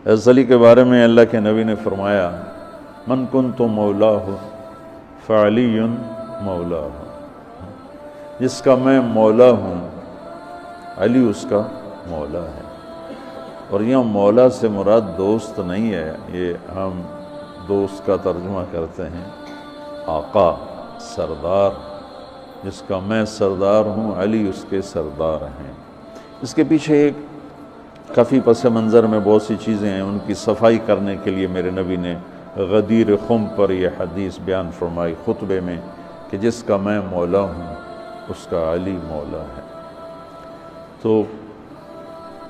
حضرت علی کے بارے میں اللہ کے نبی نے فرمایا من کنت مولاہ فعلی مولاہ، جس کا میں مولا ہوں علی اس کا مولا ہے۔ اور یہاں مولا سے مراد دوست نہیں ہے، یہ ہم دوست کا ترجمہ کرتے ہیں آقا، سردار، جس کا میں سردار ہوں علی اس کے سردار ہیں۔ اس کے پیچھے ایک کافی پس منظر میں بہت سی چیزیں ہیں، ان کی صفائی کرنے کے لیے میرے نبی نے غدیر خم پر یہ حدیث بیان فرمائی خطبے میں کہ جس کا میں مولا ہوں اس کا علی مولا ہے۔ تو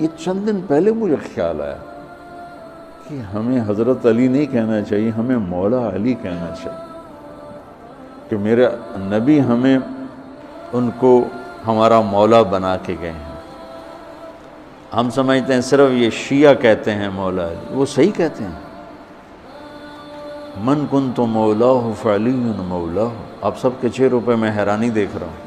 یہ چند دن پہلے مجھے خیال آیا کہ ہمیں حضرت علی نہیں کہنا چاہیے، ہمیں مولا علی کہنا چاہیے، کہ میرے نبی ہمیں ان کو ہمارا مولا بنا کے گئے ہیں۔ ہم سمجھتے ہیں صرف یہ شیعہ کہتے ہیں مولا علی، وہ صحیح کہتے ہیں، من کنت مولاہ فعلی مولاہ۔ آپ سب کے چہروں پہ میں حیرانی دیکھ رہا ہوں،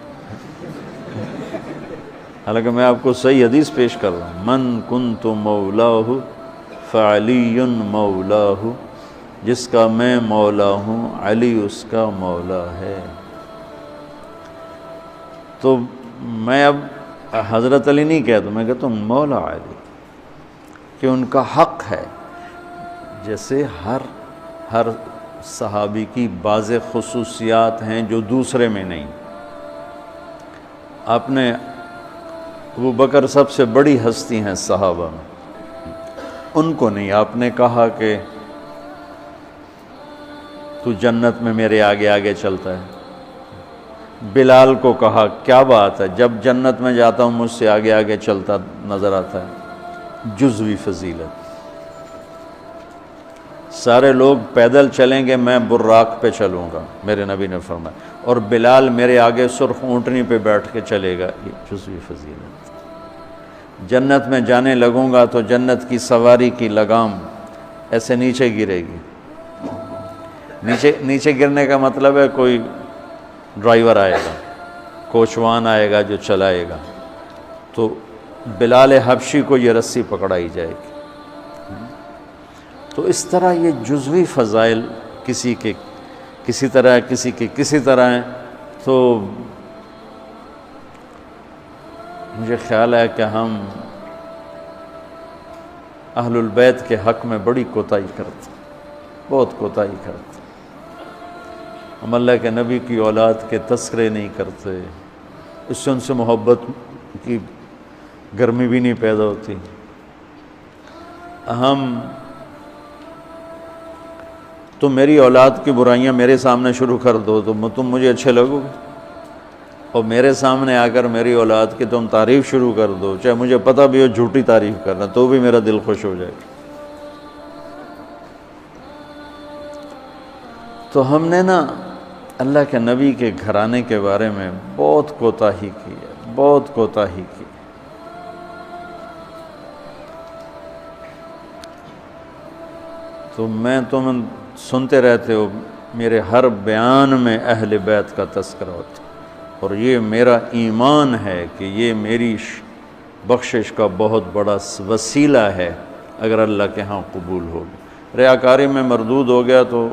حالانکہ میں آپ کو صحیح حدیث پیش کر رہا ہوں، من کنت مولاہ فعلی مولاہ، جس کا میں مولا ہوں علی اس کا مولا ہے۔ تو میں اب حضرت علی نہیں کہتا، میں کہتا ہوں مولا علی، کہ ان کا حق ہے۔ جیسے ہر صحابی کی بعض خصوصیات ہیں جو دوسرے میں نہیں۔ آپ نے ابو بکر سب سے بڑی ہستی ہیں صحابہ میں، ان کو نہیں، آپ نے کہا کہ تو جنت میں میرے آگے آگے چلتا ہے۔ بلال کو کہا کیا بات ہے، جب جنت میں جاتا ہوں مجھ سے آگے آگے چلتا نظر آتا ہے، جزوی فضیلت۔ سارے لوگ پیدل چلیں گے، میں براق پہ چلوں گا، میرے نبی نے فرمایا، اور بلال میرے آگے سرخ اونٹنی پہ بیٹھ کے چلے گا، یہ جزوی فضیلت۔ جنت میں جانے لگوں گا تو جنت کی سواری کی لگام ایسے نیچے گرے گی۔ نیچے گرنے کا مطلب ہے کوئی ڈرائیور آئے گا، کوچوان آئے گا جو چلائے گا، تو بلال حبشی کو یہ رسی پکڑائی جائے گی۔ تو اس طرح یہ جزوی فضائل کسی کے کسی طرح، کسی کے کسی طرح ہیں۔ تو مجھے خیال ہے کہ ہم اہل البیت کے حق میں بڑی کوتاہی کرتے، بہت کوتاہی کرتے۔ ہم اللہ کے نبی کی اولاد کے تذکرے نہیں کرتے، اس سے ان سے محبت کی گرمی بھی نہیں پیدا ہوتی۔ تم میری اولاد کی برائیاں میرے سامنے شروع کر دو تو تم مجھے اچھے لگو گے، اور میرے سامنے آ کر میری اولاد کی تم تعریف شروع کر دو، چاہے مجھے پتہ بھی ہو جھوٹی تعریف کرنا، تو بھی میرا دل خوش ہو جائے گا۔ تو ہم نے نا اللہ کے نبی کے گھرانے کے بارے میں بہت کوتاہی کی ہے، بہت کوتاہی کی۔ تو تم سنتے رہتے ہو، میرے ہر بیان میں اہل بیت کا تذکرہ ہوتا، اور یہ میرا ایمان ہے کہ یہ میری بخشش کا بہت بڑا وسیلہ ہے اگر اللہ کے ہاں قبول ہوگی۔ ریاکاری میں مردود ہو گیا تو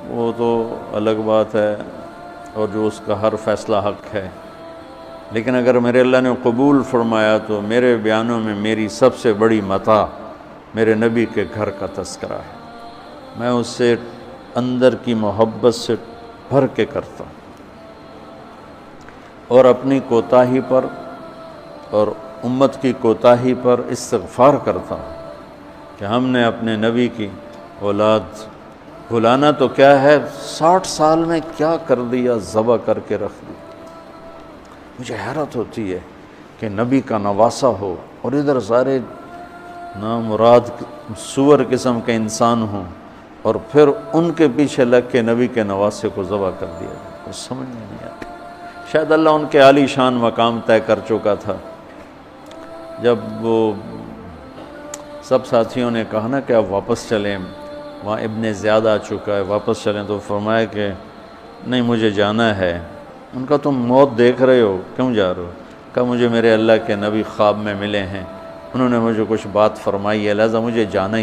وہ تو الگ بات ہے، اور جو اس کا ہر فیصلہ حق ہے، لیکن اگر میرے اللہ نے قبول فرمایا تو میرے بیانوں میں میری سب سے بڑی متاع میرے نبی کے گھر کا تذکرہ ہے۔ میں اس سے اندر کی محبت سے بھر کے کرتا ہوں، اور اپنی کوتاہی پر اور امت کی کوتاہی پر استغفار کرتا ہوں کہ ہم نے اپنے نبی کی اولاد بھلانا تو کیا ہے، 60 سال میں کیا کر دیا، ذبح کر کے رکھ دیا۔ مجھے حیرت ہوتی ہے کہ نبی کا نواسہ ہو اور ادھر سارے نامراد سور قسم کے انسان ہوں، اور پھر ان کے پیچھے لگ کے نبی کے نواسے کو ذبح کر دیا جائے، کچھ سمجھ میں نہیں آتی۔ شاید اللہ ان کے عالی شان مقام طے کر چکا تھا۔ جب وہ سب ساتھیوں نے کہا نا کہ آپ واپس چلیں، وہاں ابن زیاد آ چکا ہے، واپس چلیں، تو فرمایا کہ نہیں مجھے جانا ہے۔ ان کا تم موت دیکھ رہے ہو، کیوں جا رہے ہو؟ کہا مجھے میرے اللہ کے نبی خواب میں ملے ہیں، انہوں نے مجھے کچھ بات فرمائی ہے، لہذا مجھے جانا ہی